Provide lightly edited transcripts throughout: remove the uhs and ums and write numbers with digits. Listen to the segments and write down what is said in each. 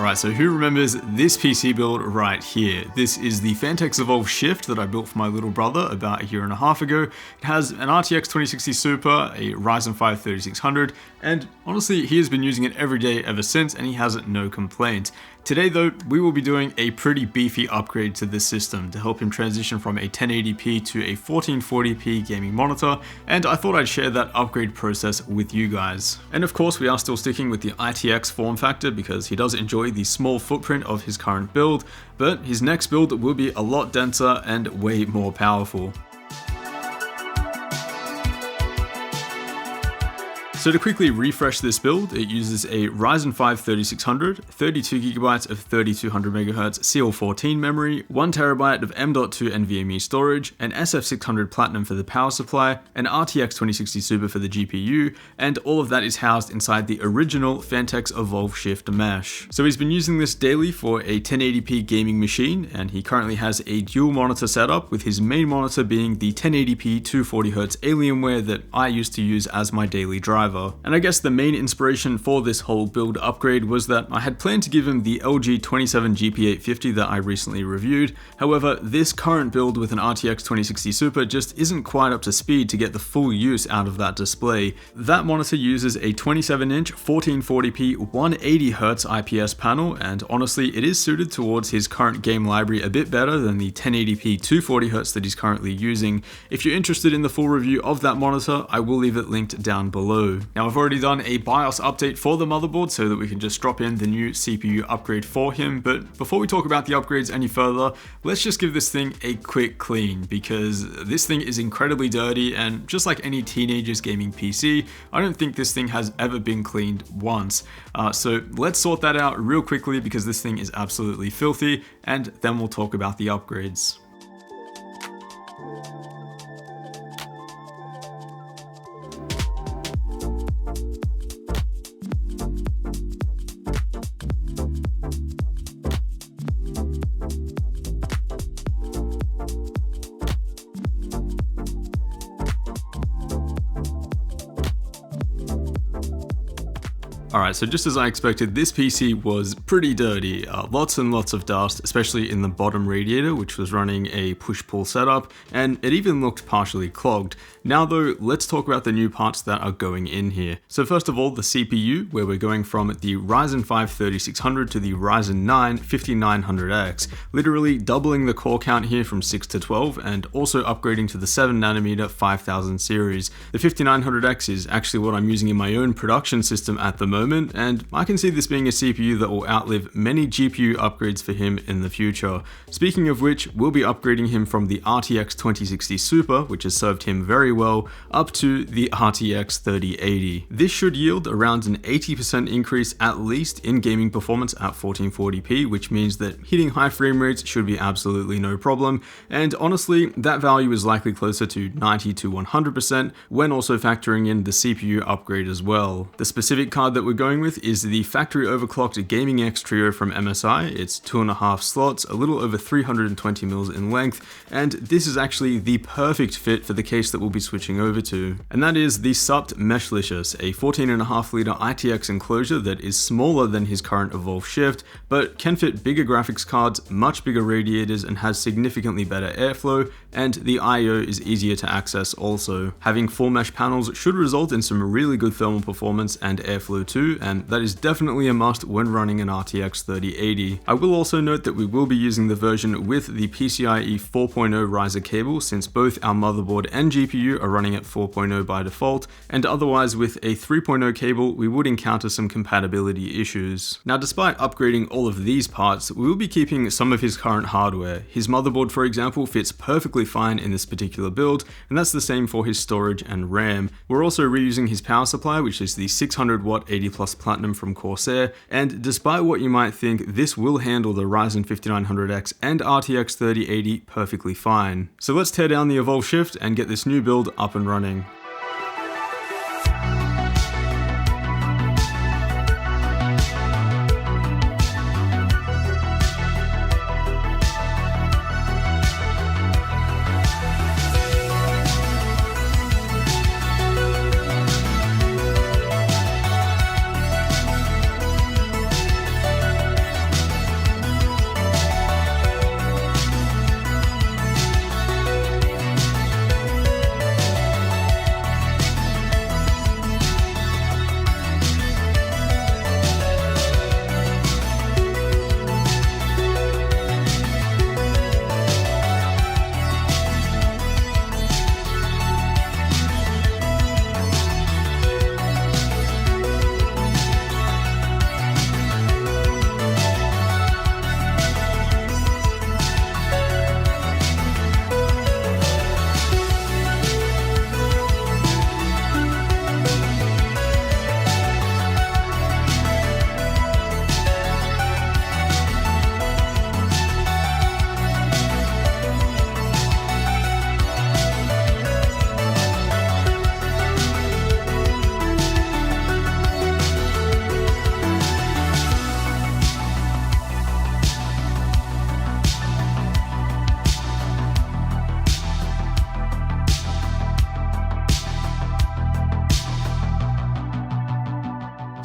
Alright, so who remembers this PC build right here? This is the Fantex Evolve Shift that I built for my little brother about a year and a half ago. It has an RTX 2060 Super, a Ryzen 5 3600, and honestly, he has been using it every day ever since, and he has no complaints. Today though, we will be doing a pretty beefy upgrade to this system to help him transition from a 1080p to a 1440p gaming monitor, and I thought I'd share that upgrade process with you guys. And of course, we are still sticking with the ITX form factor because he does enjoy the small footprint of his current build, but his next build will be a lot denser and way more powerful. So to quickly refresh this build, it uses a Ryzen 5 3600, 32GB of 3200MHz CL14 memory, 1TB of M.2 NVMe storage, an SF600 Platinum for the power supply, an RTX 2060 Super for the GPU, and all of that is housed inside the original Fantex Evolve Shift mesh. So he's been using this daily for a 1080p gaming machine, and he currently has a dual monitor setup with his main monitor being the 1080p 240Hz Alienware that I used to use as my daily driver. And I guess the main inspiration for this whole build upgrade was that I had planned to give him the LG 27 GP850 that I recently reviewed. However, this current build with an RTX 2060 Super just isn't quite up to speed to get the full use out of that display. That monitor uses a 27-inch 1440p 180Hz IPS panel, and honestly, it is suited towards his current game library a bit better than the 1080p 240Hz that he's currently using. If you're interested in the full review of that monitor, I will leave it linked down below. Now I've already done a BIOS update for the motherboard so that we can just drop in the new CPU upgrade for him, but before we talk about the upgrades any further, let's just give this thing a quick clean, because this thing is incredibly dirty, and just like any teenager's gaming PC, I don't think this thing has ever been cleaned once. So let's sort that out real quickly because this thing is absolutely filthy, and then we'll talk about the upgrades. Alright, so just as I expected, this PC was pretty dirty. Lots and lots of dust, especially in the bottom radiator, which was running a push-pull setup, and it even looked partially clogged. Now though, let's talk about the new parts that are going in here. So first of all, the CPU, where we're going from the Ryzen 5 3600 to the Ryzen 9 5900X, literally doubling the core count here from 6 to 12, and also upgrading to the 7nm 5000 series. The 5900X is actually what I'm using in my own production system at the moment, and I can see this being a CPU that will outlive many GPU upgrades for him in the future. Speaking of which, we'll be upgrading him from the RTX 2060 Super, which has served him very well, up to the RTX 3080. This should yield around an 80% increase at least in gaming performance at 1440p, which means that hitting high frame rates should be absolutely no problem, and honestly, that value is likely closer to 90 to 100% when also factoring in the CPU upgrade as well. The specific card that we're going with is the factory overclocked Gaming X Trio from MSI. It's 2.5 slots, a little over 320mm in length, and this is actually the perfect fit for the case that we'll be switching over to. And that is the SUPT Meshlicious, a 14.5 litre ITX enclosure that is smaller than his current Evolve Shift, but can fit bigger graphics cards, much bigger radiators, and has significantly better airflow, and the I/O is easier to access also. Having full mesh panels should result in some really good thermal performance and airflow too, and that is definitely a must when running an RTX 3080. I will also note that we will be using the version with the PCIe 4.0 riser cable, since both our motherboard and GPU are running at 4.0 by default, and otherwise with a 3.0 cable we would encounter some compatibility issues. Now despite upgrading all of these parts, we will be keeping some of his current hardware. His motherboard, for example, fits perfectly fine in this particular build, and that's the same for his storage and RAM. We're also reusing his power supply, which is the 600 watt 80 Plus Platinum from Corsair, and despite what you might think, this will handle the Ryzen 5900X and RTX 3080 perfectly fine. So let's tear down the Evolve Shift and get this new build up and running.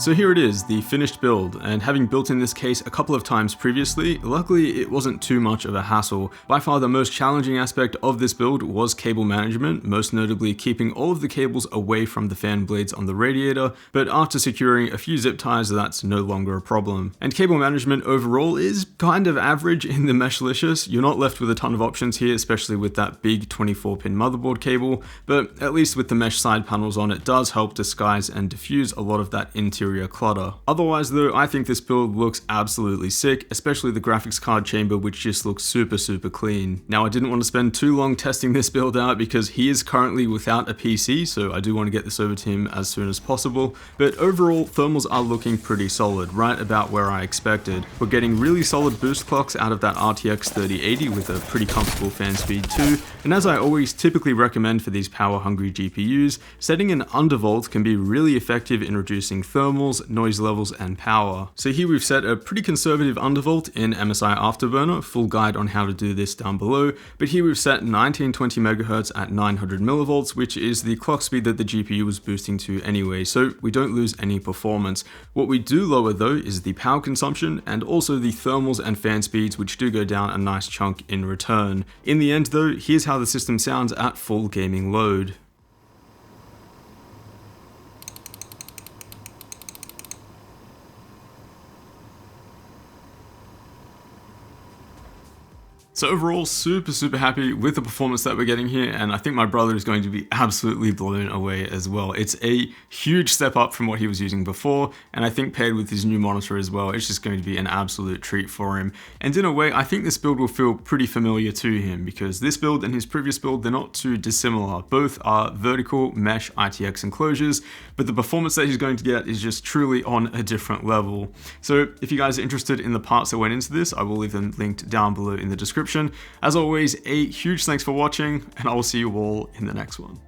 So here it is, the finished build, and having built in this case a couple of times previously, luckily it wasn't too much of a hassle. By far the most challenging aspect of this build was cable management, most notably keeping all of the cables away from the fan blades on the radiator, but after securing a few zip ties that's no longer a problem. And cable management overall is kind of average in the Meshlicious. You're not left with a ton of options here, especially with that big 24-pin motherboard cable, but at least with the mesh side panels on, it does help disguise and diffuse a lot of that interior clutter. Otherwise though, I think this build looks absolutely sick, especially the graphics card chamber, which just looks super clean. Now I didn't want to spend too long testing this build out because he is currently without a PC, so I do want to get this over to him as soon as possible, but overall thermals are looking pretty solid, right about where I expected. We're getting really solid boost clocks out of that RTX 3080 with a pretty comfortable fan speed too, and as I always typically recommend for these power hungry GPUs, setting an undervolt can be really effective in reducing thermals, noise levels, and power. So here we've set a pretty conservative undervolt in MSI Afterburner, full guide on how to do this down below, but here we've set 1920 MHz at 900 millivolts, which is the clock speed that the GPU was boosting to anyway, so we don't lose any performance. What we do lower though is the power consumption and also the thermals and fan speeds, which do go down a nice chunk in return. In the end though, here's how the system sounds at full gaming load. So overall, super happy with the performance that we're getting here, and I think my brother is going to be absolutely blown away as well. It's a huge step up from what he was using before, and I think paired with his new monitor as well, it's just going to be an absolute treat for him. And in a way, I think this build will feel pretty familiar to him, because this build and his previous build, they're not too dissimilar. Both are vertical mesh ITX enclosures, but the performance that he's going to get is just truly on a different level. So if you guys are interested in the parts that went into this, I will leave them linked down below in the description. As always, a huge thanks for watching, and I will see you all in the next one.